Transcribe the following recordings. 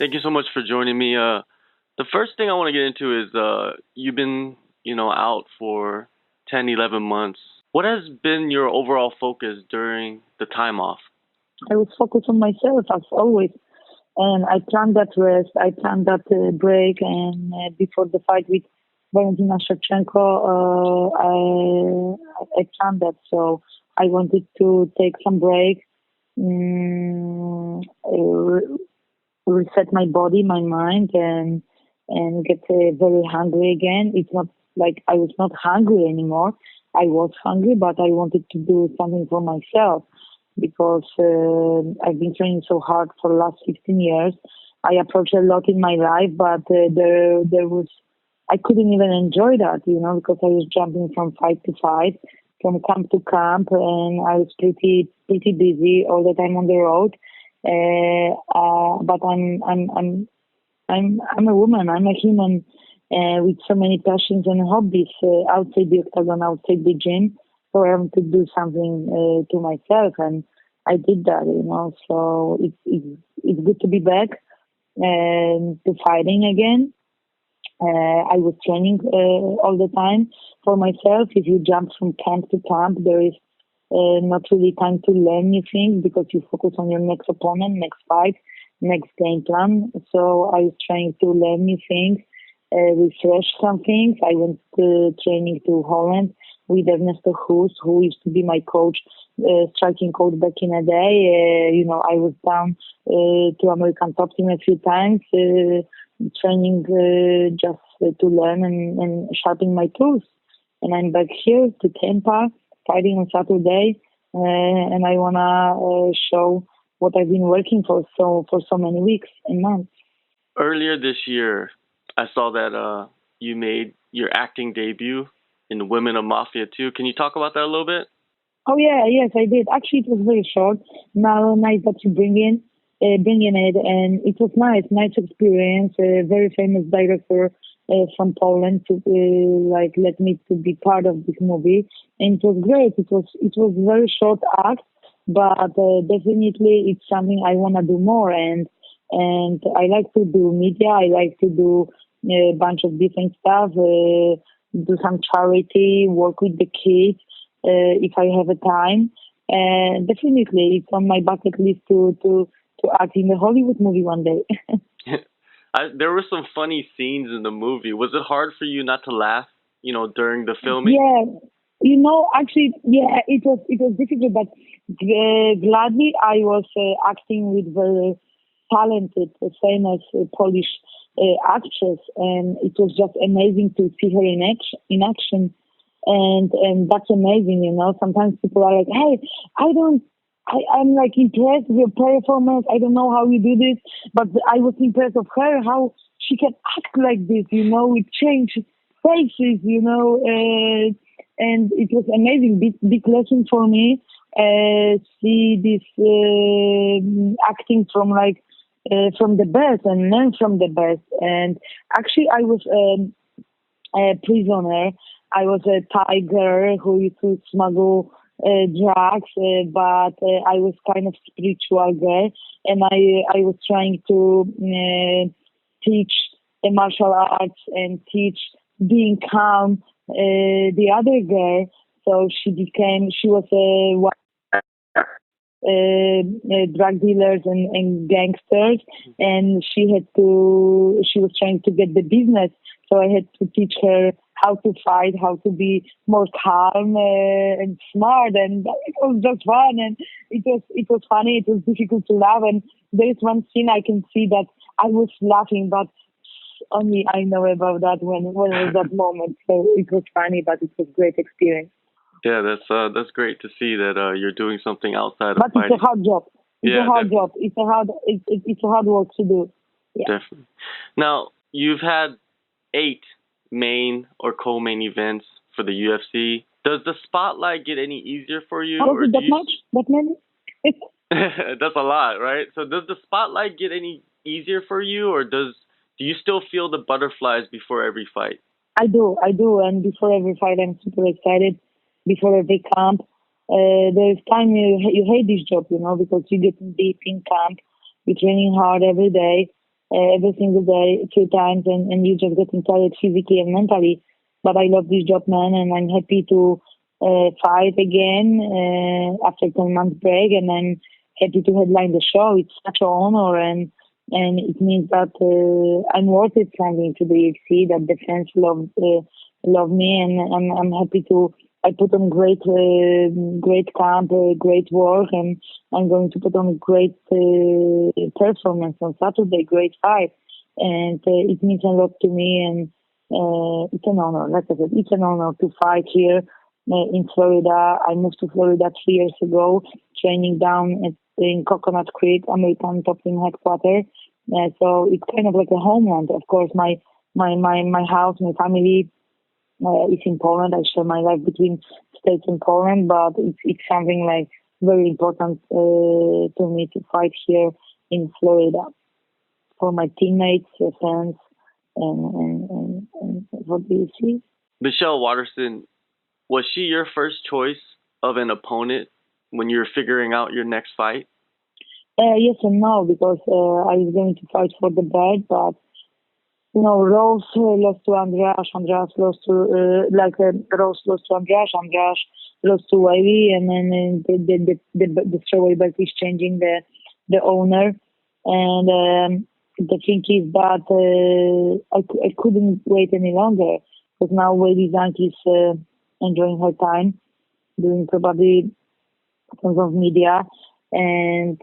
Thank you so much for joining me. The first thing I want to get into is you've been, out for 10, 11 months. What has been your overall focus during the time off? I was focused on myself as always, and I planned that rest. I planned that break, and before the fight with Valentina Shevchenko, I planned that. So I wanted to take some break, reset my body, my mind, and get very hungry again. It's not like I was not hungry anymore. I was hungry, but I wanted to do something for myself because I've been training so hard for the last 15 years. I approached a lot in my life, but there was I couldn't even enjoy that, because I was jumping from fight to fight, from camp to camp, and I was pretty busy all the time on the road. But I'm a woman. I'm a human with so many passions and hobbies outside the octagon, outside the gym. So I want to do something to myself, and I did that. So it's good to be back and to fighting again. I was training all the time for myself. If you jump from camp to camp, there is not really time to learn new things because you focus on your next opponent, next fight, next game plan. So I was trying to learn new things, refresh some things. I went training to Holland with Ernesto Hoost, who used to be my coach, striking coach back in the day. I was down to American top team a few times, training just to learn and sharpen my tools. And I'm back here to Tampa, fighting on Saturday, and I wanna show what I've been working for so many weeks and months. Earlier this year, I saw that you made your acting debut in Women of Mafia too. Can you talk about that a little bit? Oh yeah, yes, I did. Actually, it was very short. Now, nice that you bring in it, and it was nice experience. A very famous director from Poland to let me to be part of this movie, and it was great. It was very short act, but definitely it's something I want to do more. And I like to do media. I like to do a bunch of different stuff. Do some charity, work with the kids if I have a time. And definitely, it's on my bucket list to act in a Hollywood movie one day. There were some funny scenes in the movie. Was it hard for you not to laugh, during the filming? Yeah, actually, yeah, it was difficult, but gladly I was acting with very talented, famous Polish actress, and it was just amazing to see her in action, and that's amazing. Sometimes people are like, "Hey, I don't." I'm like impressed with your performance. I don't know how you do this, but I was impressed of her, how she can act like this, with change faces, and it was amazing. Big lesson for me. See this acting from the best and learn from the best. And actually, I was a prisoner. I was a tiger who used to smuggle drugs, but I was kind of spiritual girl, and I was trying to teach the martial arts and teach being calm the other girl. So she was drug dealers and gangsters, and she was trying to get the business. So I had to teach her how to fight, how to be more calm and smart, and it was just fun, and it was funny. It was difficult to laugh, and there is one scene I can see that I was laughing, but only I know about that when was that moment. So it was funny, but it was a great experience. Yeah, that's great to see that you're doing something outside of But fighting. it's a hard job. It's Yeah, a hard job. It's a hard work to do. Yeah. definitely. Now, you've had 8 main or co-main events for the UFC. Does the spotlight get any easier for you, Was or it do that you? much? That many? That's a lot, right? So, does the spotlight get any easier for you, or do you still feel the butterflies before every fight? I do, and before every fight, I'm super excited. Before every camp, there's time you hate this job, because you get deep in camp, you're training hard every day, every single day, a few times, and you just getting tired physically and mentally. But I love this job, man, and I'm happy to fight again after 10 months break, and I'm happy to headline the show. It's such an honor, and it means that I'm worth it something to the UFC. That the fans love me, and I'm happy to. I put on great camp, great work, and I'm going to put on great performance on Saturday, great fight, and it means a lot to me, and it's an honor. Like I said, it's an honor to fight here in Florida. I moved to Florida 3 years ago, training down in Coconut Creek, American Top Team headquarters. So it's kind of like a homeland. Of course, my house, my family is in Poland. I share my life between States and Poland, but it's something like very important to me to fight here in Florida for my teammates, fans, and what do you see? Michelle Waterson, was she your first choice of an opponent when you were figuring out your next fight? Yes and no, because I was going to fight for the belt, but Rose lost to Andreas lost to Rose lost to Andreas lost to Weili, and then the strawweight belt is changing the owner, and the thing is that I couldn't wait any longer, because now Weili Zhang is enjoying her time, doing probably tons of media, and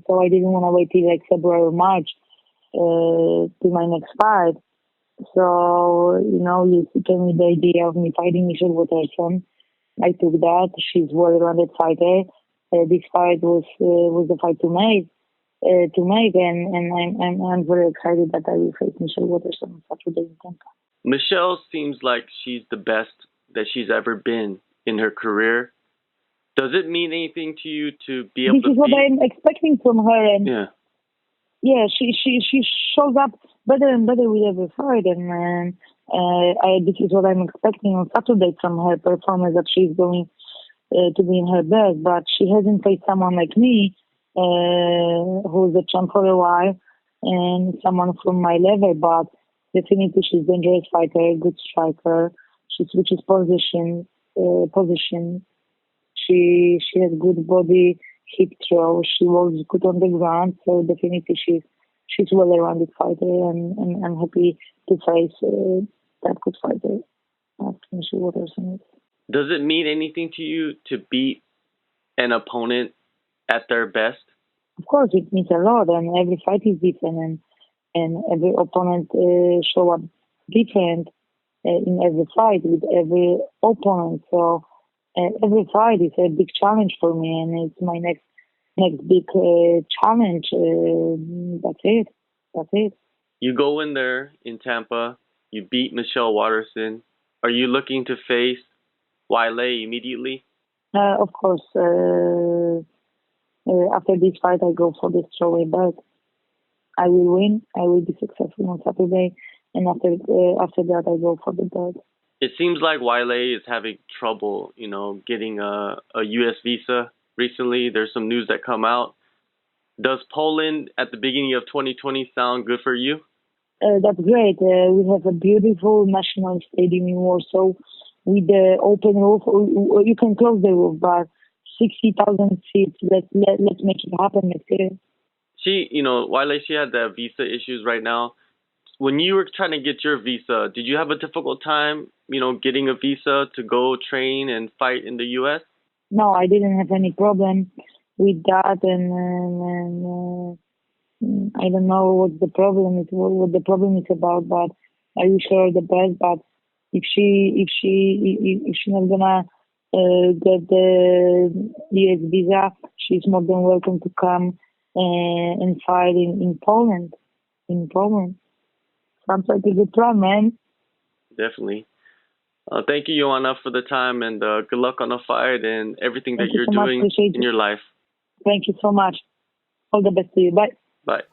so I didn't want to wait till like February or March to my next fight. So, you gave me the idea of me fighting Michelle Waterson. I took that. She's a well-rounded fighter. This fight was the fight to make, and I'm very excited that I will face Michelle Waterson on Saturday in Tampa. Michelle seems like she's the best that she's ever been in her career. Does it mean anything to you to be able to? This is what I'm expecting from her, and yeah, she shows up better and better with every fight, and this is what I'm expecting on Saturday from her performance, that she's going to be in her best. But she hasn't faced someone like me, who's a champ for a while, and someone from my level. But definitely, she's a dangerous fighter, good striker. She switches position. She has good body, hip throw. She works good on the ground. So definitely, she's a well-rounded fighter, and I'm happy to face that good fighter, Michelle Waterson. Does it mean anything to you to beat an opponent at their best? Of course, it means a lot, and every fight is different, and every opponent show up different in every fight with every opponent. So every fight is a big challenge for me, and it's my next big challenge. That's it. You go in there in Tampa, you beat Michelle Waterson. Are you looking to face Weili immediately? Of course. After this fight, I go for the strawweight belt. I will win. I will be successful on Saturday, and after that, I go for the belt. It seems like Weili is having trouble, getting a U.S. visa recently. There's some news that come out. Does Poland at the beginning of 2020 sound good for you? That's great. We have a beautiful national stadium in Warsaw with the open roof. You can close the roof, but 60,000 seats. Let's make it happen next year. Weili, she had the visa issues right now. When you were trying to get your visa, did you have a difficult time, getting a visa to go train and fight in the U.S.? No, I didn't have any problem with that, and I don't know what the problem is. What the problem is about, but I wish her the best. But if she's not gonna get the US visa, she's more than welcome to come and fight in Poland. Sounds like a good plan, man. Definitely. Thank you, Joanna, for the time, and good luck on the fight and everything that you're doing in your life. Thank you so much. All the best to you. Bye. Bye.